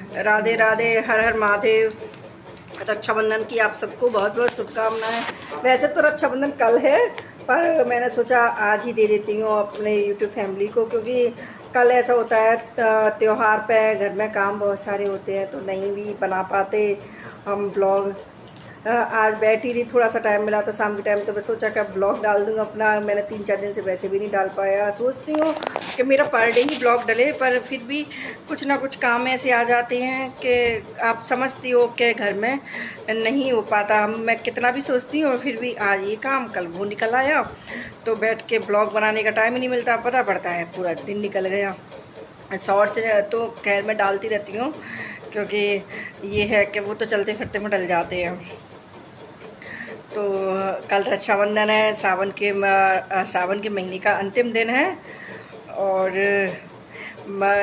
राधे राधे, हर हर महादेव। रक्षाबंधन की आप सबको बहुत बहुत शुभकामनाएं। वैसे तो रक्षाबंधन कल है, पर मैंने सोचा आज ही दे देती हूँ अपने यूट्यूब फैमिली को, क्योंकि कल ऐसा होता है त्योहार पे घर में काम बहुत सारे होते हैं तो नहीं भी बना पाते हम ब्लॉग। आज बैठी रही, थोड़ा सा टाइम मिला था शाम के टाइम, तो मैं सोचा कि ब्लॉग डाल दूँगा अपना। मैंने 3-4 दिन से वैसे भी नहीं डाल पाया। सोचती हूँ कि मेरा पर डे ही ब्लॉग डले, पर फिर भी कुछ ना कुछ काम ऐसे आ जाते हैं कि आप समझती हो कि घर में नहीं हो पाता। मैं कितना भी सोचती हूँ, फिर भी आज ये काम कल वो निकल आया, तो बैठ के ब्लॉग बनाने का टाइम ही नहीं मिलता। पता पड़ता है पूरा दिन निकल गया। शॉर्ट से तो खैर मैं डालती रहती हूँ, क्योंकि ये है कि वो तो चलते फिरते में डल जाते हैं। तो कल रक्षाबंधन है, सावन के महीने का अंतिम दिन है, और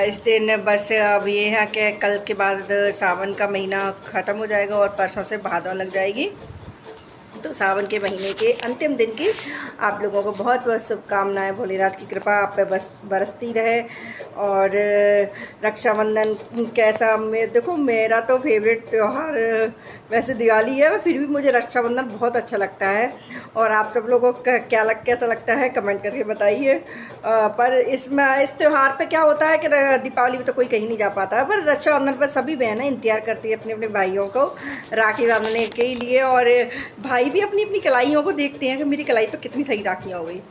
इस दिन बस अब ये है कि कल के बाद सावन का महीना ख़त्म हो जाएगा और परसों से भादों लग जाएगी। तो सावन के महीने के अंतिम दिन की आप लोगों को बहुत बहुत शुभकामनाएं। भोलेनाथ की कृपा आप पे बस बरसती रहे। और रक्षाबंधन कैसा, देखो मेरा तो फेवरेट त्यौहार वैसे दिवाली है, फिर भी मुझे रक्षाबंधन बहुत अच्छा लगता है। और आप सब लोगों को कैसा लगता है कमेंट करके बताइए। पर इस त्यौहार पे क्या होता है कि दीपावली में तो कोई कहीं नहीं जा पाता है, पर रक्षाबंधन पर सभी बहनें इंतजार करती है अपने अपने भाइयों को राखी बांधने के लिए। और भाई भी अपनी अपनी कलाइयों को देखते हैं कि मेरी कलाई पर कितनी सही राखियाँ हो गई,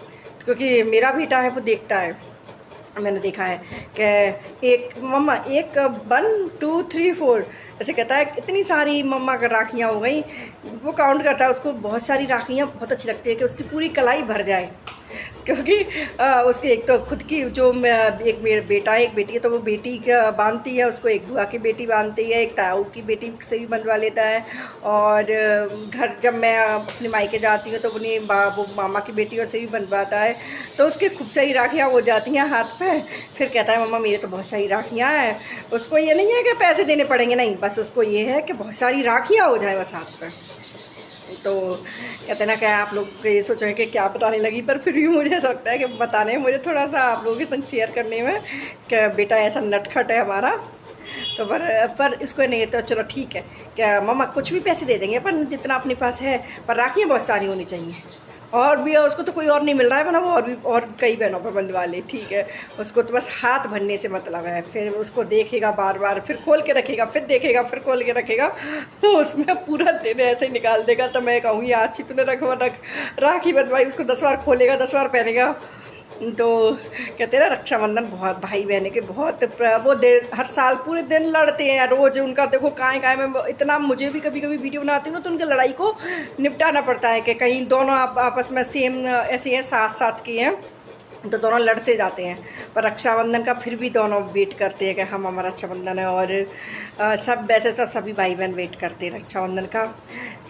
क्योंकि मेरा बेटा है वो देखता है। मैंने देखा है कि एक मम्मा 1 2 3 4 ऐसे कहता है, इतनी सारी मम्मा का राखियाँ हो गई। वो काउंट करता है, उसको बहुत सारी राखियाँ बहुत अच्छी लगती है कि उसकी पूरी कलाई भर जाए, क्योंकि उसके एक तो खुद की जो एक मेरा बेटा है एक बेटी है, तो वो बेटी का बांधती है उसको, एक बुआ की बेटी बांधती है, एक ताऊ की बेटी से भी बंधवा लेता है। और घर जब मैं अपने मायके जाती हूँ तो अपनी वो मामा की बेटियों से भी बंधवाता है, तो उसकी खूब सारी राखियाँ हो जाती हैं हाथ पे। फिर कहता है मम्मा मेरे तो बहुत सारी राखियाँ हैं। उसको ये नहीं है कि पैसे देने पड़ेंगे, नहीं, बस उसको ये है कि बहुत सारी राखियाँ हो जाए बस हाथ पर। तो कहते ना क्या आप लोग ये सोचेंगे कि क्या बताने लगी, पर फिर भी मुझे ऐसा लगता है कि बताने मुझे थोड़ा सा आप लोगों के संग शेयर करने में कि बेटा ऐसा नटखट है हमारा। तो पर इसको नहीं, तो चलो ठीक है, क्या मम्मा कुछ भी पैसे दे देंगे पर जितना अपने पास है, पर राखियाँ बहुत सारी होनी चाहिए। और भी उसको तो कोई और नहीं मिल रहा है, बना वो और कई बहनों पर बंधवा ले, ठीक है। उसको तो बस हाथ भरने से मतलब है, फिर उसको देखेगा बार बार, फिर खोल के रखेगा, फिर देखेगा, फिर खोल के रखेगा, तो उसमें पूरा दिन ऐसे ही निकाल देगा। तो मैं कहूँगी अच्छी तूने राखी बंधवाई, उसको 10 बार खोलेगा, 10 बार पहनेगा। तो कहते हैं ना रक्षाबंधन बहुत भाई बहन के बहुत वो हर साल पूरे दिन लड़ते हैं रोज। उनका देखो काय में इतना, मुझे भी कभी कभी वीडियो बनाती हूँ ना तो उनकी लड़ाई को निपटाना पड़ता है कि कहीं दोनों आपस में सेम ऐसे हैं, साथ साथ के हैं, तो दोनों लड़ से जाते हैं। पर रक्षाबंधन का फिर भी दोनों वेट करते हैं कि हम हमारा रक्षाबंधन है। और सब वैसे तो सभी भाई बहन वेट करते हैं रक्षाबंधन का।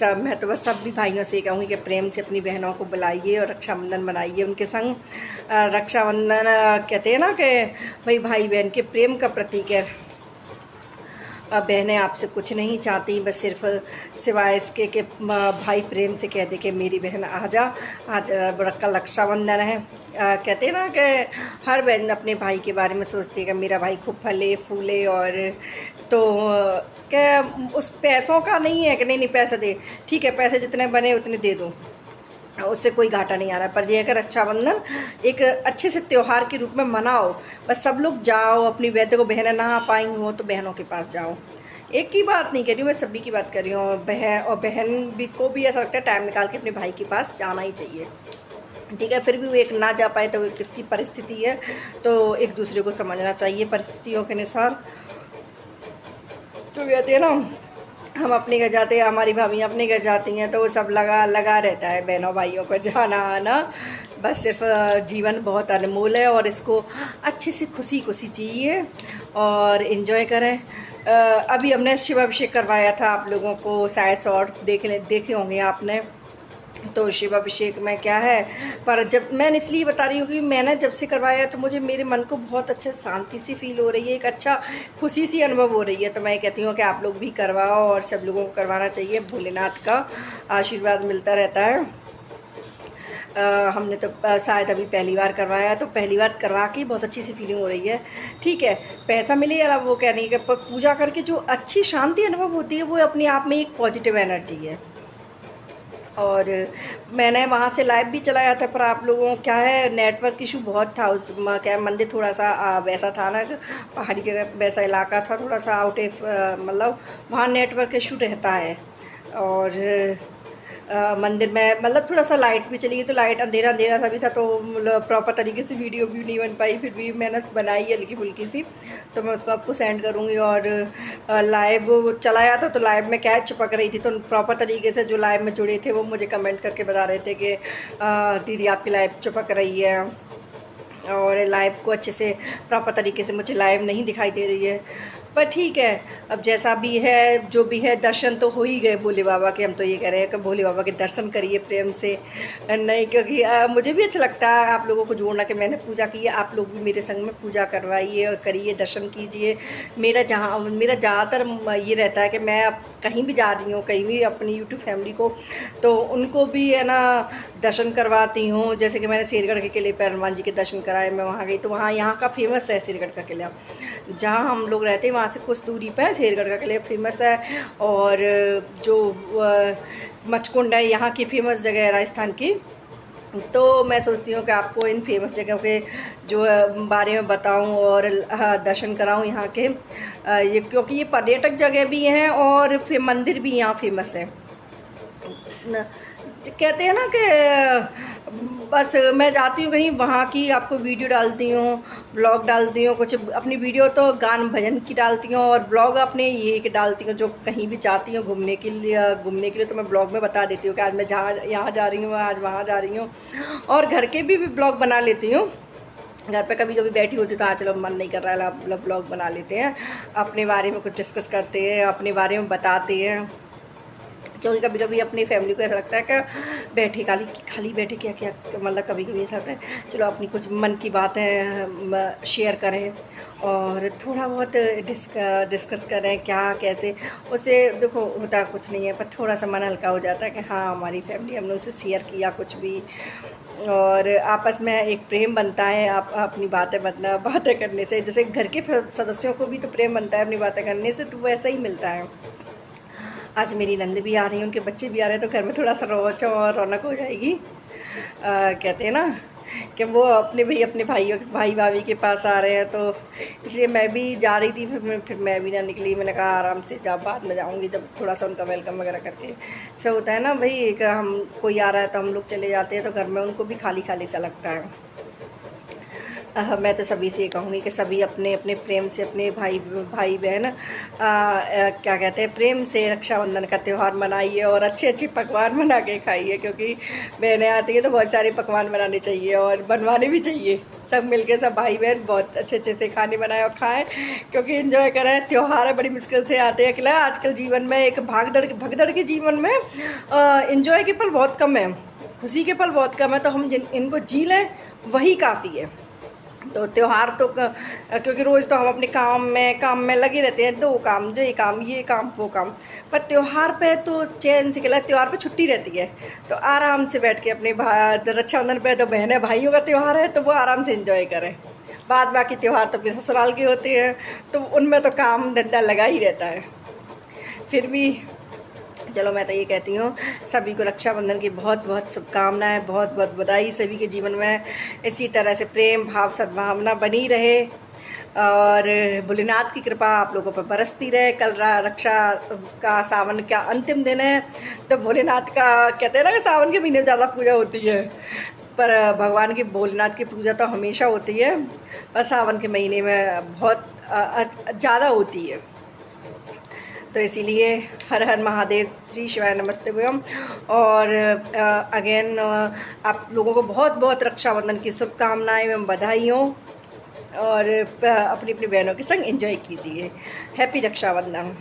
सब मैं तो बस सभी भाइयों से कहूँगी कि प्रेम से अपनी बहनों को बुलाइए और रक्षाबंधन मनाइए उनके संग। रक्षाबंधन कहते हैं ना कि भाई भाई बहन के प्रेम का प्रतीक है। बहनें आपसे कुछ नहीं चाहती, बस सिर्फ सिवाय इसके कि भाई प्रेम से कह दे कि मेरी बहन आ जा, आज कल रक्षाबंधन है। कहते हैं ना कि हर बहन अपने भाई के बारे में सोचती है कि मेरा भाई खूब फले फूले। और तो क्या उस पैसों का नहीं है कि नहीं पैसे दे, ठीक है पैसे जितने बने उतने दे दो, उससे कोई घाटा नहीं आ रहा है। पर ये है कि रक्षाबंधन एक अच्छे से त्यौहार के रूप में मनाओ। बस सब लोग जाओ, अपनी वैद्य को बहनें ना पाई हो तो बहनों के पास जाओ। एक की बात नहीं कर रही हूँ, मैं सभी की बात कर रही हूँ। बहन भी को भी ऐसा लगता है टाइम निकाल के अपने भाई के पास जाना ही चाहिए, ठीक है। फिर भी वो एक ना जा पाए तो किसकी परिस्थिति है, तो एक दूसरे को समझना चाहिए परिस्थितियों के अनुसार। तो कहते हैं ना हम अपने घर जाते हैं, हमारी भाभी अपने घर जाती हैं, तो वो सब लगा रहता है बहनों भाइयों को जाना आना। बस सिर्फ जीवन बहुत अनमोल है और इसको अच्छे से खुशी खुशी जिए और इन्जॉय करें। अभी हमने शिवाभिषेक करवाया था, आप लोगों को शायद शॉर्ट्स देखे होंगे आपने। तो शिवाभिषेक में क्या है, पर जब मैंने इसलिए बता रही हूँ कि मैंने जब से करवाया तो मुझे मेरे मन को बहुत अच्छा शांति सी फील हो रही है, एक अच्छा खुशी सी अनुभव हो रही है। तो मैं कहती हूँ कि आप लोग भी करवाओ और सब लोगों को करवाना चाहिए, भोलेनाथ का आशीर्वाद मिलता रहता है। हमने तो शायद अभी पहली बार करवाया, तो पहली बार करवा के बहुत अच्छी सी फीलिंग हो रही है। ठीक है, पैसा मिले या वो कह नहीं कि पूजा करके जो अच्छी शांति अनुभव होती है वो अपने आप में एक पॉजिटिव एनर्जी है। और मैंने वहाँ से लाइव भी चलाया था, पर आप लोगों क्या है नेटवर्क इशू बहुत था उस क्या मंदिर थोड़ा सा वैसा था ना, पहाड़ी जगह वैसा इलाका था, थोड़ा सा आउट ऑफ मतलब वहाँ नेटवर्क इशू रहता है। और मंदिर में मतलब थोड़ा सा लाइट भी चली गई, तो लाइट अंधेरा अंधेरा सा भी था, तो मतलब प्रॉपर तरीके से वीडियो भी नहीं बन पाई। फिर भी मैंने बनाई हल्की फुल्की सी, तो मैं उसको आपको सेंड करूँगी। और लाइव चलाया था, तो लाइव में क्या चिपक रही थी, तो प्रॉपर तरीके से जो लाइव में जुड़े थे वो मुझे कमेंट करके बता रहे थे कि दीदी आपकी लाइव चिपक रही है, और लाइव को अच्छे से प्रॉपर तरीके से मुझे लाइव नहीं दिखाई दे रही है। पर ठीक है, अब जैसा भी है जो भी है, दर्शन तो हो ही गए भोले बाबा के। हम तो ये कह रहे हैं कि भोले बाबा के दर्शन करिए प्रेम से, नहीं क्योंकि मुझे भी अच्छा लगता है आप लोगों को जोड़ना कि मैंने पूजा की है, आप लोग भी मेरे संग में पूजा करवाइए और करिए, दर्शन कीजिए। मेरा ज़्यादातर ये रहता है कि मैं अब कहीं भी जा रही हूँ, कहीं भी अपनी यूट्यूब फैमिली को, तो उनको भी है ना दर्शन करवाती हूँ। जैसे कि मैंने शेरगढ़ के किले पर हनुमान जी के दर्शन कराए, मैं वहाँ गई, तो वहाँ यहाँ का फेमस है शेरगढ़ का किला, जहाँ हम लोग रहते हैं वहाँ से कुछ दूरी पर शेरगढ़ का किला फेमस है। और जो मचकुंड है यहाँ की फेमस जगह है राजस्थान की। तो मैं सोचती हूँ कि आपको इन फेमस जगहों के जो बारे में बताऊँ और दर्शन कराऊँ यहाँ के, ये क्योंकि ये पर्यटक जगह भी हैं और फिर मंदिर भी यहाँ फेमस है। कहते हैं ना कि बस मैं जाती हूँ कहीं, वहाँ की आपको वीडियो डालती हूँ, ब्लॉग डालती हूँ, कुछ अपनी वीडियो तो गान भजन की डालती हूँ, और ब्लॉग अपने ये के डालती हूँ। जो कहीं भी जाती हूँ घूमने के लिए तो मैं ब्लॉग में बता देती हूँ कि आज मैं जहाँ यहाँ जा रही हूँ, आज वहाँ जा रही हूँ। और घर के भी ब्लॉग बना लेती हूँ। घर पे कभी कभी बैठी होती तो चलो मन नहीं कर रहा है, ब्लॉग बना लेते हैं, अपने बारे में कुछ डिस्कस करते हैं, अपने बारे में बताते हैं। क्योंकि कभी कभी अपनी फैमिली को ऐसा लगता है कि बैठे खाली बैठे क्या क्या, मतलब कभी कभी ऐसा होता है चलो अपनी कुछ मन की बातें शेयर करें और थोड़ा बहुत डिस्कस करें क्या कैसे। उससे देखो होता कुछ नहीं है, पर थोड़ा सा मन हल्का हो जाता है कि हाँ हमारी फैमिली, हमने उनसे शेयर किया कुछ भी, और आपस में एक प्रेम बनता है। आप अपनी बातें करने से, जैसे घर के सदस्यों को भी तो प्रेम बनता है अपनी बातें करने से, तो वैसा ही मिलता है। आज मेरी नंद भी आ रही है, उनके बच्चे भी आ रहे हैं, तो घर में थोड़ा सा रोच और रौनक हो जाएगी। कहते हैं ना कि वो अपने भाई भाभी के पास आ रहे हैं, तो इसलिए मैं भी जा रही थी। फिर मैं भी ना निकली, मैंने कहा आराम से बाद में जाऊंगी जब थोड़ा सा उनका वेलकम वगैरह करके। ऐसा होता है ना भाई, एक हम कोई आ रहा है तो हम लोग चले जाते हैं, तो घर में उनको भी खाली खाली सा लगता है। मैं तो सभी से कहूँगी कि सभी अपने अपने प्रेम से अपने भाई बहन क्या कहते हैं, प्रेम से रक्षाबंधन का त्यौहार मनाइए और अच्छे अच्छे पकवान बना के खाइए। क्योंकि बहनें आती हैं तो बहुत सारे पकवान बनाने चाहिए और बनवाने भी चाहिए। सब मिलके सब भाई बहन बहुत अच्छे अच्छे से खाने बनाए और खाएं, क्योंकि एंजॉय करें। त्यौहार बड़ी मुश्किल से आते हैं, क्या आजकल जीवन में एक भगदड़ के जीवन में एंजॉय के पल बहुत कम है, खुशी के पल बहुत कम है। तो हम इनको जी लें वही काफ़ी है। तो त्यौहार तो क्योंकि रोज़ तो हम अपने काम में लगे रहते हैं, दो काम, जो ये काम वो काम, पर त्यौहार पे तो चैन से कहला, त्यौहार पे छुट्टी रहती है, तो आराम से बैठ के अपने रक्षाबंधन पे तो बहनें भाइयों का त्यौहार है, तो वो आराम से एंजॉय करें। बाकी त्यौहार तो फिर ससुराल के होते हैं, तो उनमें तो काम धंधा लगा ही रहता है। फिर भी चलो मैं तो ये कहती हूँ सभी को रक्षाबंधन की बहुत बहुत शुभकामनाएं, बहुत बहुत बधाई। सभी के जीवन में इसी तरह से प्रेम भाव सद्भावना बनी रहे और भोलेनाथ की कृपा आप लोगों पर बरसती रहे। कल रक्षा उसका सावन का अंतिम दिन है, तो भोलेनाथ का कहते हैं ना कि सावन के महीने में ज़्यादा पूजा होती है, पर भगवान की भोलेनाथ की पूजा तो हमेशा होती है, पर सावन के महीने में बहुत ज़्यादा होती है। तो इसीलिए हर हर महादेव, श्री शिवाय नमस्ते भयम। और अगेन आप लोगों को बहुत बहुत रक्षाबंधन की शुभकामनाएं एवं बधाई हो, और अपनी अपनी बहनों के संग एंजॉय कीजिए। हैप्पी रक्षाबंधन।